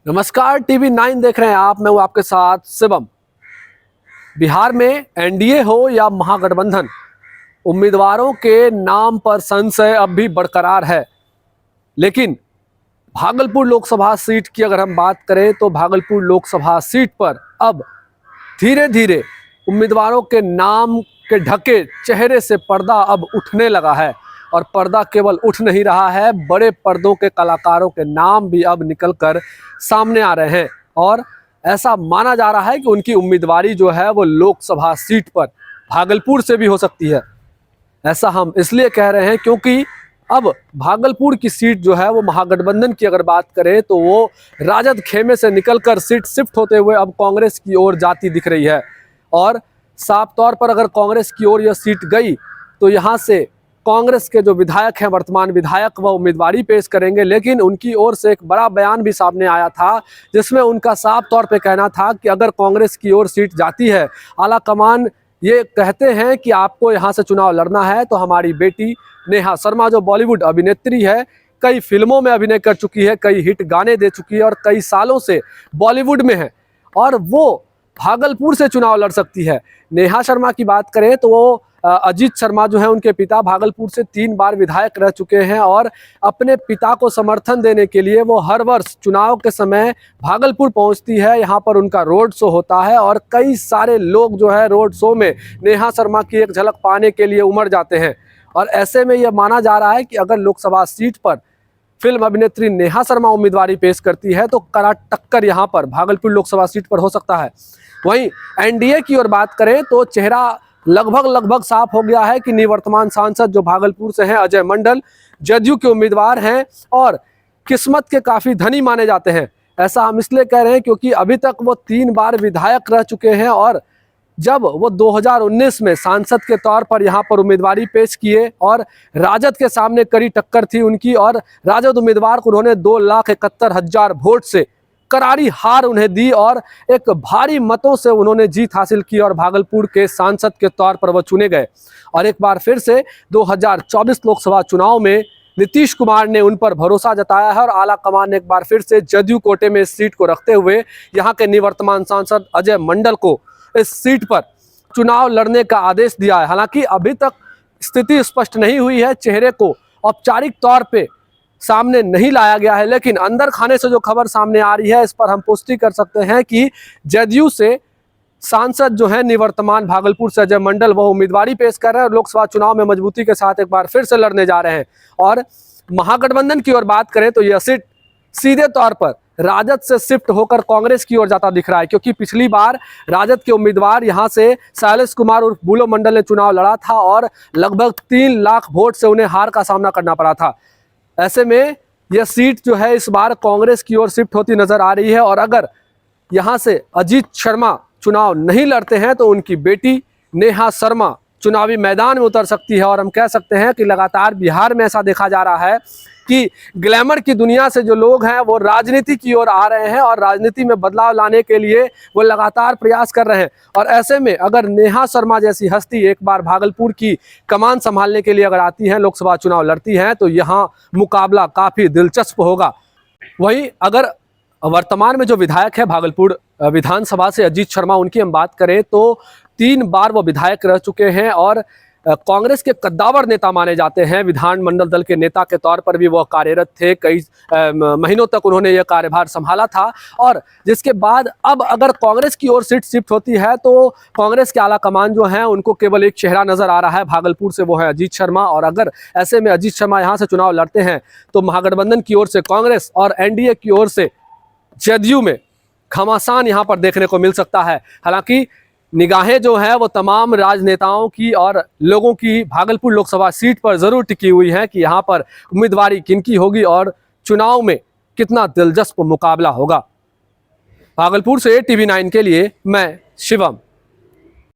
नमस्कार, टीवी 9 देख रहे हैं आप। मैं हूं आपके साथ शिवम। बिहार में एनडीए हो या महागठबंधन, उम्मीदवारों के नाम पर संशय अब भी बरकरार है। लेकिन भागलपुर लोकसभा सीट की अगर हम बात करें तो भागलपुर लोकसभा सीट पर अब धीरे धीरे उम्मीदवारों के नाम के ढके चेहरे से पर्दा अब उठने लगा है। और पर्दा केवल उठ नहीं रहा है, बड़े पर्दों के कलाकारों के नाम भी अब निकलकर सामने आ रहे हैं। और ऐसा माना जा रहा है कि उनकी उम्मीदवारी जो है वो लोकसभा सीट पर भागलपुर से भी हो सकती है। ऐसा हम इसलिए कह रहे हैं क्योंकि अब भागलपुर की सीट जो है वो महागठबंधन की अगर बात करें तो वो राजद खेमे से निकलकर सीट शिफ्ट होते हुए अब कांग्रेस की ओर जाती दिख रही है। और साफ तौर पर अगर कांग्रेस की ओर यह सीट गई तो यहाँ से कांग्रेस के जो विधायक हैं, वर्तमान विधायक, वह उम्मीदवारी पेश करेंगे। लेकिन उनकी ओर से एक बड़ा बयान भी सामने आया था जिसमें उनका साफ तौर पे कहना था कि अगर कांग्रेस की ओर सीट जाती है, आला कमान ये कहते हैं कि आपको यहाँ से चुनाव लड़ना है तो हमारी बेटी नेहा शर्मा जो बॉलीवुड अभिनेत्री है, कई फिल्मों में अभिनय कर चुकी है, कई हिट गाने दे चुकी है और कई सालों से बॉलीवुड में है, और वो भागलपुर से चुनाव लड़ सकती है। नेहा शर्मा की बात करें तो वो अजीत शर्मा जो है उनके पिता भागलपुर से 3 बार विधायक रह चुके हैं। और अपने पिता को समर्थन देने के लिए वो हर वर्ष चुनाव के समय भागलपुर पहुंचती है। यहाँ पर उनका रोड शो होता है और कई सारे लोग जो है रोड शो में नेहा शर्मा की एक झलक पाने के लिए उमड़ जाते हैं। और ऐसे में यह माना जा रहा है कि अगर लोकसभा सीट पर फिल्म अभिनेत्री नेहा शर्मा उम्मीदवारी पेश करती है तो कड़ा टक्कर यहाँ पर भागलपुर लोकसभा सीट पर हो सकता है। वहीं एनडीए की ओर बात करें तो चेहरा लगभग साफ हो गया है कि निवर्तमान सांसद जो भागलपुर से हैं, अजय मंडल, जदयू के उम्मीदवार हैं और किस्मत के काफी धनी माने जाते हैं। ऐसा हम इसलिए कह रहे हैं क्योंकि अभी तक वो 3 बार विधायक रह चुके हैं और जब वो 2019 में सांसद के तौर पर यहाँ पर उम्मीदवारी पेश किए और राजद के सामने कड़ी टक्कर थी उनकी, और राजद उम्मीदवार को उन्होंने 2,71,000 वोट से करारी हार उन्हें दी और एक भारी मतों से उन्होंने जीत हासिल की और भागलपुर के सांसद के तौर पर वो चुने गए। और एक बार फिर से 2024 लोकसभा चुनाव में नीतीश कुमार ने उन पर भरोसा जताया है और आला कमान ने एक बार फिर से जदयू कोटे में इस सीट को रखते हुए यहाँ के निवर्तमान सांसद अजय मंडल को इस सीट पर चुनाव लड़ने का आदेश दिया है। हालांकि अभी तक स्थिति स्पष्ट नहीं हुई है, चेहरे को औपचारिक तौर पे सामने नहीं लाया गया है, लेकिन अंदर खाने से जो खबर सामने आ रही है इस पर हम पुष्टि कर सकते हैं कि जदयू से सांसद जो है निवर्तमान भागलपुर से अजय मंडल वो उम्मीदवारी पेश कर रहे हैं और लोकसभा चुनाव में मजबूती के साथ एक बार फिर से लड़ने जा रहे हैं। और महागठबंधन की ओर बात करें तो यह सीट सीधे तौर पर राजद से शिफ्ट होकर कांग्रेस की ओर जाता दिख रहा है, क्योंकि पिछली बार राजद के उम्मीदवार यहां से शैलेश कुमार उर्फ बुलो मंडल ने चुनाव लड़ा था और लगभग 3 लाख वोट से उन्हें हार का सामना करना पड़ा था। ऐसे में यह सीट जो है इस बार कांग्रेस की ओर शिफ्ट होती नजर आ रही है और अगर यहां से अजीत शर्मा चुनाव नहीं लड़ते हैं तो उनकी बेटी नेहा शर्मा चुनावी मैदान में उतर सकती है। और हम कह सकते हैं कि लगातार बिहार में ऐसा देखा जा रहा है कि ग्लैमर की दुनिया से जो लोग हैं वो राजनीति की ओर आ रहे हैं और राजनीति में बदलाव लाने के लिए वो लगातार प्रयास कर रहे हैं। और ऐसे में अगर नेहा शर्मा जैसी हस्ती एक बार भागलपुर की कमान संभालने के लिए अगर आती हैं, लोकसभा चुनाव लड़ती हैं, तो यहाँ मुकाबला काफ़ी दिलचस्प होगा। वहीं अगर वर्तमान में जो विधायक है भागलपुर विधानसभा से अजीत शर्मा, उनकी हम बात करें तो 3 बार वो विधायक रह चुके हैं और कांग्रेस के कद्दावर नेता माने जाते हैं। विधानमंडल दल के नेता के तौर पर भी वह कार्यरत थे, कई महीनों तक उन्होंने यह कार्यभार संभाला था। और जिसके बाद अब अगर कांग्रेस की ओर सीट शिफ्ट होती है तो कांग्रेस के आला कमान जो हैं उनको केवल एक चेहरा नजर आ रहा है भागलपुर से, वो है अजीत शर्मा। और अगर ऐसे में अजीत शर्मा यहाँ से चुनाव लड़ते हैं तो महागठबंधन की ओर से कांग्रेस और एनडीए की ओर से जदयू में घमासान यहाँ पर देखने को मिल सकता है। हालांकि निगाहें जो है वो तमाम राजनेताओं की और लोगों की भागलपुर लोकसभा सीट पर जरूर टिकी हुई है कि यहाँ पर उम्मीदवारी किनकी होगी और चुनाव में कितना दिलचस्प मुकाबला होगा। भागलपुर से टीवी 9 के लिए मैं शिवम।